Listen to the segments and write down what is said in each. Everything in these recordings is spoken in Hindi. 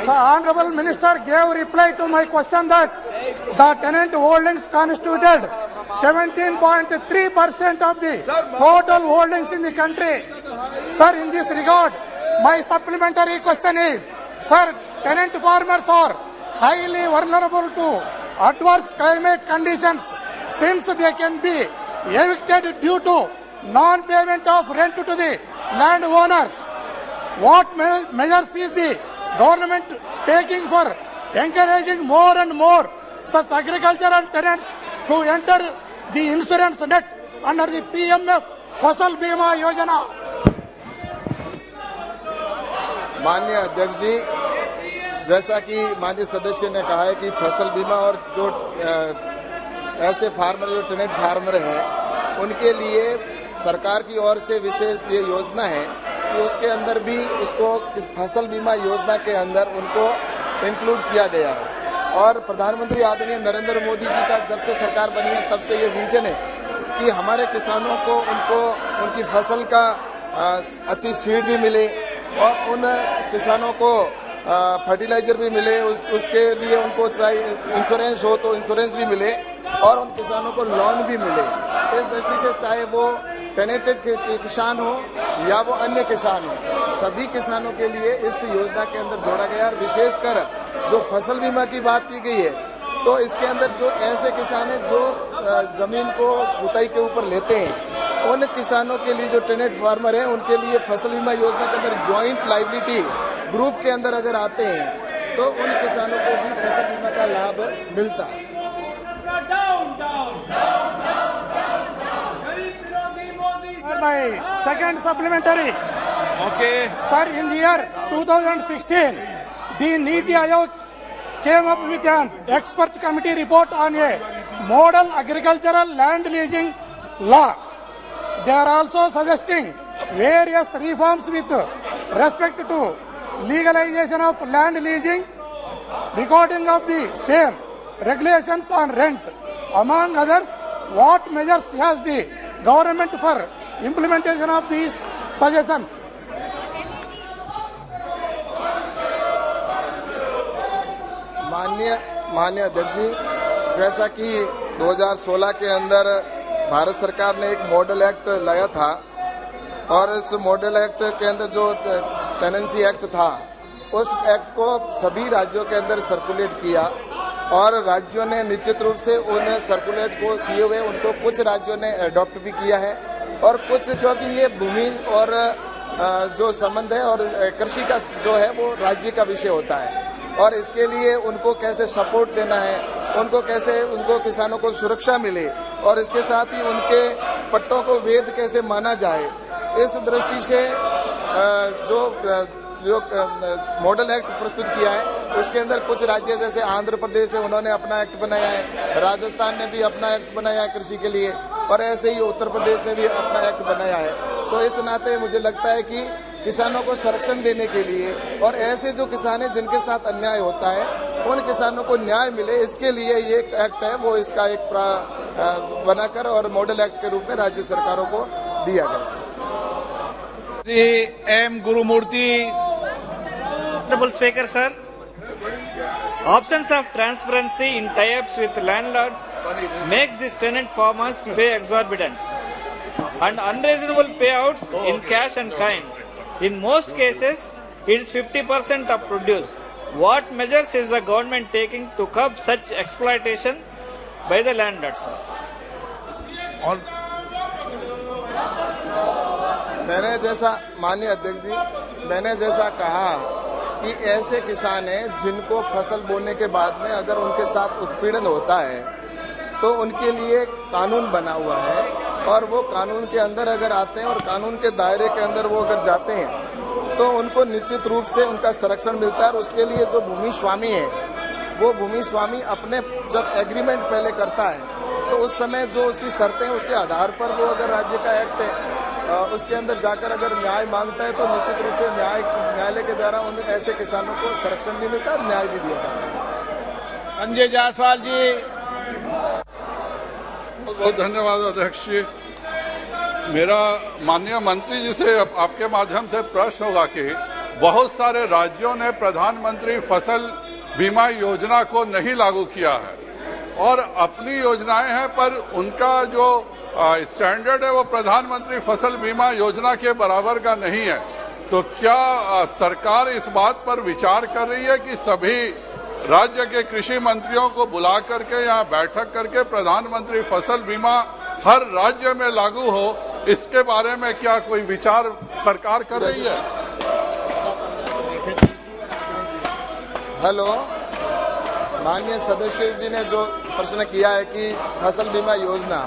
The Honorable Minister gave reply to my question that the tenant holdings constituted 17.3% of the total holdings in the country. Sir, in this regard, my supplementary question is, sir, tenant farmers are highly vulnerable to adverse climate conditions since they can be evicted due to non-payment of rent to the landowners. What measures is the government taking for encouraging more and more such agricultural tenants to enter the insurance net under the PMF Fasal Bima Yojana? माननीय अध्यक्ष जी, जैसा कि माननीय सदस्य ने कहा है कि फसल बीमा और जो ऐसे फार्मर जो टेनेंट फार्मर हैं उनके लिए सरकार की ओर से विशेष ये योजना है कि उसके अंदर भी उसको इस फसल बीमा योजना के अंदर उनको इंक्लूड किया गया है। और प्रधानमंत्री आदरणीय नरेंद्र मोदी जी का जब से सरकार बनी है तब से ये विजन है कि हमारे किसानों को उनको उनकी फसल का अच्छी सीड भी मिले और उन किसानों को फर्टिलाइजर भी मिले, उसके लिए उनको चाहे इंश्योरेंस हो तो इंश्योरेंस भी मिले और उन किसानों को लोन भी मिले। इस दृष्टि से चाहे वो टेनेंटेड किसान हो या वो अन्य किसान हो, सभी किसानों के लिए इस योजना के अंदर जोड़ा गया। और विशेषकर जो फसल बीमा की बात की गई है तो इसके अंदर जो ऐसे किसान हैं जो जमीन को जुताई के ऊपर लेते हैं, उन किसानों के लिए जो टेनेंट फार्मर हैं उनके लिए फसल बीमा योजना के अंदर जॉइंट लायबिलिटी ग्रुप के अंदर अगर आते हैं तो उन किसानों को भी फसल बीमा का लाभ मिलता है। My second supplementary. Okay. Sir, in the year 2016, the Niti Aayog came up with an expert committee report on a model agricultural land leasing law. They are also suggesting various reforms with respect to legalization of land leasing, recording of the same, regulations on rent. Among others, what measures has the government for implementation of these suggestions? माननीय अध्यक्ष जी, जैसा कि 2016 के अंदर भारत सरकार ने एक मॉडल एक्ट लाया था और इस मॉडल एक्ट के अंदर जो टेनेंसी एक्ट था उस एक्ट को सभी राज्यों के अंदर सर्कुलेट किया और राज्यों ने निश्चित रूप से उन सर्कुलेट को किए हुए उनको कुछ राज्यों ने अडॉप्ट भी किया है और कुछ, क्योंकि ये भूमि और जो संबंध है और कृषि का जो है वो राज्य का विषय होता है और इसके लिए उनको कैसे सपोर्ट देना है, उनको कैसे उनको किसानों को सुरक्षा मिले और इसके साथ ही उनके पट्टों को वैध कैसे माना जाए, इस दृष्टि से जो मॉडल एक्ट प्रस्तुत किया है उसके अंदर कुछ राज्य जैसे आंध्र प्रदेश है उन्होंने अपना एक्ट बनाया है, राजस्थान ने भी अपना एक्ट बनाया है कृषि के लिए और ऐसे ही उत्तर प्रदेश ने भी अपना एक्ट बनाया है। तो इस नाते मुझे लगता है कि किसानों को संरक्षण देने के लिए और ऐसे जो किसान हैं जिनके साथ अन्याय होता है उन किसानों को न्याय मिले, इसके लिए ये एक्ट है वो इसका एक बनाकर और मॉडल एक्ट के रूप में राज्य सरकारों को दिया गया। M Gurumurthy. Honorable Speaker, sir, absence of transparency in tie-ups with landlords makes these tenant farmers pay exorbitant and unreasonable payouts in cash and kind. In most cases, it is 50% of produce. What measures is the government taking to curb such exploitation by the landlords, sir? माननीय अध्यक्ष जी, मैंने जैसा कहा कि ऐसे किसान हैं जिनको फसल बोने के बाद में अगर उनके साथ उत्पीड़न होता है तो उनके लिए कानून बना हुआ है और वो कानून के अंदर अगर आते हैं और कानून के दायरे के अंदर वो अगर जाते हैं तो उनको निश्चित रूप से उनका संरक्षण मिलता है। और उसके लिए जो भूमि स्वामी है वो भूमि स्वामी अपने जब एग्रीमेंट पहले करता है तो उस समय जो उसकी शर्तें उसके आधार पर वो अगर राज्य का एक्ट है उसके अंदर जाकर अगर न्याय मांगता है तो निश्चित रूप से न्यायालय के द्वारा उन ऐसे किसानों को संरक्षण भी मिलता है और न्याय भी दिया जाता है। संजय जायसवाल जी। बहुत धन्यवाद अध्यक्ष जी। मेरा माननीय मंत्री जी से आपके माध्यम से प्रश्न होगा कि बहुत सारे राज्यों ने प्रधानमंत्री फसल बीमा योजना को नहीं लागू किया है और अपनी योजनाएं हैं, पर उनका जो स्टैंडर्ड है वो प्रधानमंत्री फसल बीमा योजना के बराबर का नहीं है। तो क्या सरकार इस बात पर विचार कर रही है कि सभी राज्य के कृषि मंत्रियों को बुला करके यहाँ बैठक करके प्रधानमंत्री फसल बीमा हर राज्य में लागू हो, इसके बारे में क्या कोई विचार सरकार कर रही है? हेलो, माननीय सदस्य जी ने जो प्रश्न किया है कि फसल बीमा योजना,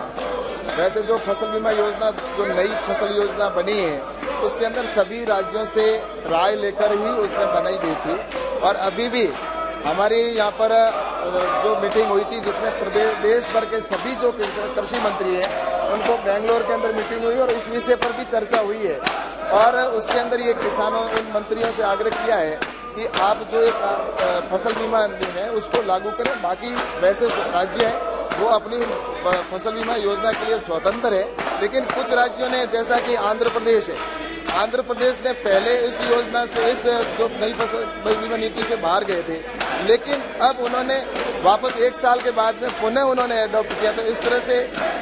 वैसे जो फसल बीमा योजना जो नई फसल योजना बनी है उसके अंदर सभी राज्यों से राय लेकर ही उसमें बनाई गई थी। और अभी भी हमारी यहाँ पर जो मीटिंग हुई थी जिसमें प्रदेश देश भर के सभी जो कृषि मंत्री हैं उनको बेंगलोर के अंदर मीटिंग हुई और इस विषय पर भी चर्चा हुई है। और उसके अंदर ये किसानों उन मंत्रियों से आग्रह किया है कि आप जो एक फसल बीमा है उसको लागू करें। बाकी वैसे राज्य हैं वो अपनी फसल बीमा योजना के लिए स्वतंत्र है, लेकिन कुछ राज्यों ने, जैसा कि आंध्र प्रदेश है, आंध्र प्रदेश ने पहले इस योजना से, इस जो नई फसल बीमा नीति से बाहर गए थे, लेकिन अब उन्होंने वापस 1 साल के बाद में पुनः उन्होंने अडॉप्ट किया। तो इस तरह से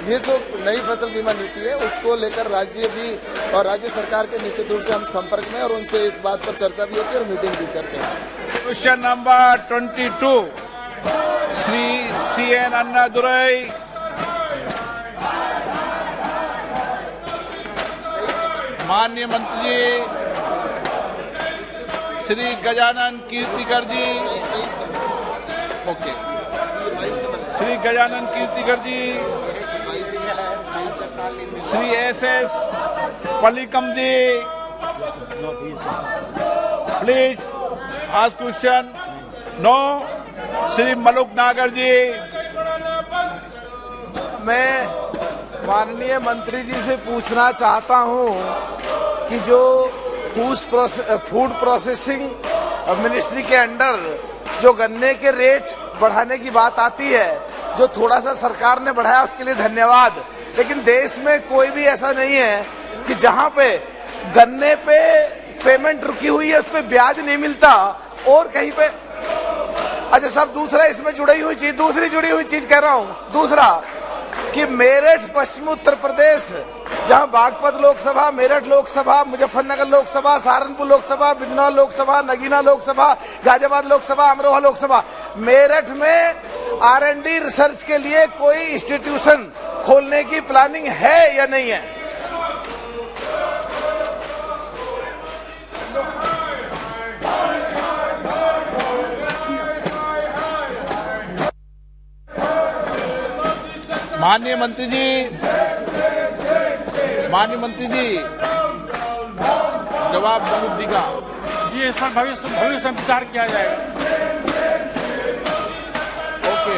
ये जो नई फसल बीमा नीति है उसको लेकर राज्य भी और राज्य सरकार के निश्चित रूप से हम संपर्क में और उनसे इस बात पर चर्चा भी होती है और मीटिंग भी करते हैं। Question number 22 Shri CN Annadurai. माननीय मंत्री जी Shri Gajanan Kirtikar ji. Okay, Shri Gajanan Kirtikar ji, Shri SS Pallikam ji, please आज क्वेश्चन। नो, श्री मलुक नागर जी। मैं माननीय मंत्री जी से पूछना चाहता हूं कि जो फूड प्रोसेसिंग मिनिस्ट्री के अंडर जो गन्ने के रेट बढ़ाने की बात आती है, जो थोड़ा सा सरकार ने बढ़ाया उसके लिए धन्यवाद, लेकिन देश में कोई भी ऐसा नहीं है कि जहां पे गन्ने पे पेमेंट रुकी हुई है उस पे ब्याज नहीं मिलता और कहीं पे। अच्छा सब दूसरा इसमें जुड़ी हुई चीज, दूसरी जुड़ी हुई चीज कह रहा हूं, दूसरा कि मेरठ पश्चिम उत्तर प्रदेश, जहां बागपत लोकसभा, मेरठ लोकसभा, मुजफ्फरनगर लोकसभा, सहारनपुर लोकसभा, बिजनौर लोकसभा, नगीना लोकसभा, गाजियाबाद लोकसभा, अमरोहा लोकसभा, मेरठ में R&D रिसर्च के लिए कोई इंस्टीट्यूशन खोलने की प्लानिंग है या नहीं है? माननीय मंत्री जी जवाब जरूर देगा जी, इस पर भविष्य में विचार किया जाएगा। ओके,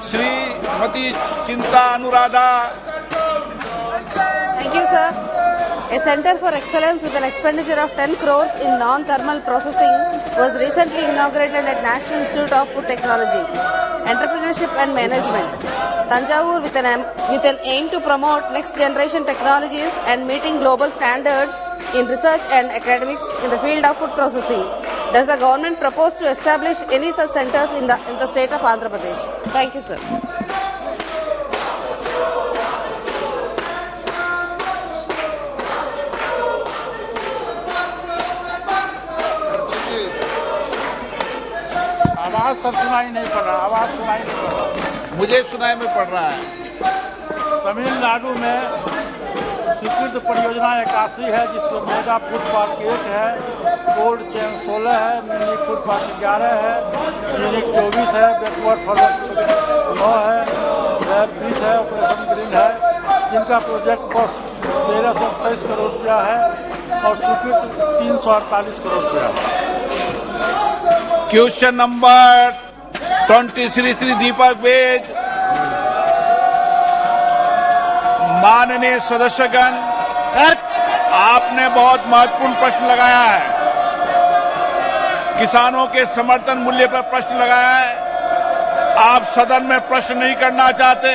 श्रीमती चिंता Anuradha. Thank you, sir. A Center for Excellence with an expenditure of 10 crores in non-thermal processing was recently inaugurated at National Institute of Food Technology, Entrepreneurship and Management, Tanjavur, with an aim to promote next generation technologies and meeting global standards in research and academics in the field of food processing. Does the government propose to establish any such centers in the state of Andhra Pradesh? Thank you, sir. आवाज सब सुनाई नहीं पड़ रहा, आवाज सुनाई नहीं पड़ रहा। मुझे सुनाई में पड़ रहा है। तमिलनाडु में स्वीकृत परियोजना 81 है, जिसमें मेगा फूड पार्क 1 है, कोल्ड चेन 16 है, मिनी फूड पार्क 11 है, यूनिट 24 है, बैकवर्ड फॉरवर्ड 9 है, लैब 20 है, ऑपरेशन ग्रीन है, जिनका प्रोजेक्ट कॉस्ट 1328 करोड़ रुपया है और स्वीकृत 348 करोड़ रुपया है। Question number 23 Shri Deepak beige. माननीय सदस्यगण, आपने बहुत महत्वपूर्ण प्रश्न लगाया है, किसानों के समर्थन मूल्य पर प्रश्न लगाया है। आप सदन में प्रश्न नहीं करना चाहते,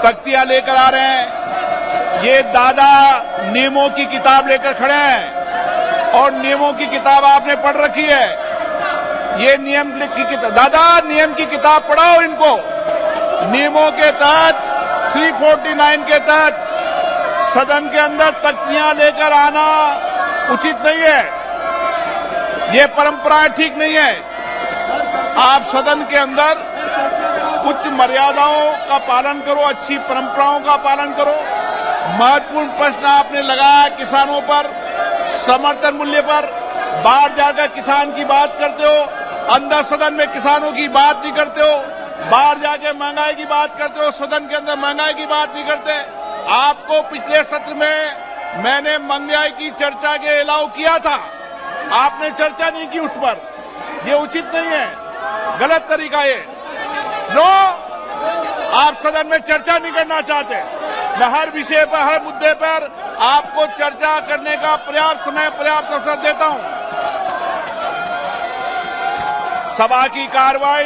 तख्तियां लेकर आ रहे हैं। ये दादा नियमों की किताब लेकर खड़े हैं और नियमों की किताब आपने पढ़ रखी है। ये नियम की किताब, दादा नियम की किताब पढ़ाओ इनको। नियमों के तहत 349 के तहत सदन के अंदर तख्तियां लेकर आना उचित नहीं है। ये परंपरा ठीक नहीं है। आप सदन के अंदर कुछ मर्यादाओं का पालन करो, अच्छी परंपराओं का पालन करो। महत्वपूर्ण प्रश्न आपने लगाया किसानों पर, समर्थन मूल्य पर। बाहर जाकर किसान की बात करते हो, अंदर सदन में किसानों की बात नहीं करते हो। बाहर जाके महंगाई की बात करते हो, सदन के अंदर महंगाई की बात नहीं करते। आपको पिछले सत्र में मैंने महंगाई की चर्चा के अलाउ किया था, आपने चर्चा नहीं की उस पर। ये उचित नहीं है, गलत तरीका है। नो, आप सदन में चर्चा नहीं करना चाहते। मैं हर विषय पर, हर मुद्दे पर आपको चर्चा करने का पर्याप्त समय, पर्याप्त अवसर देता हूं। सभा की कार्रवाई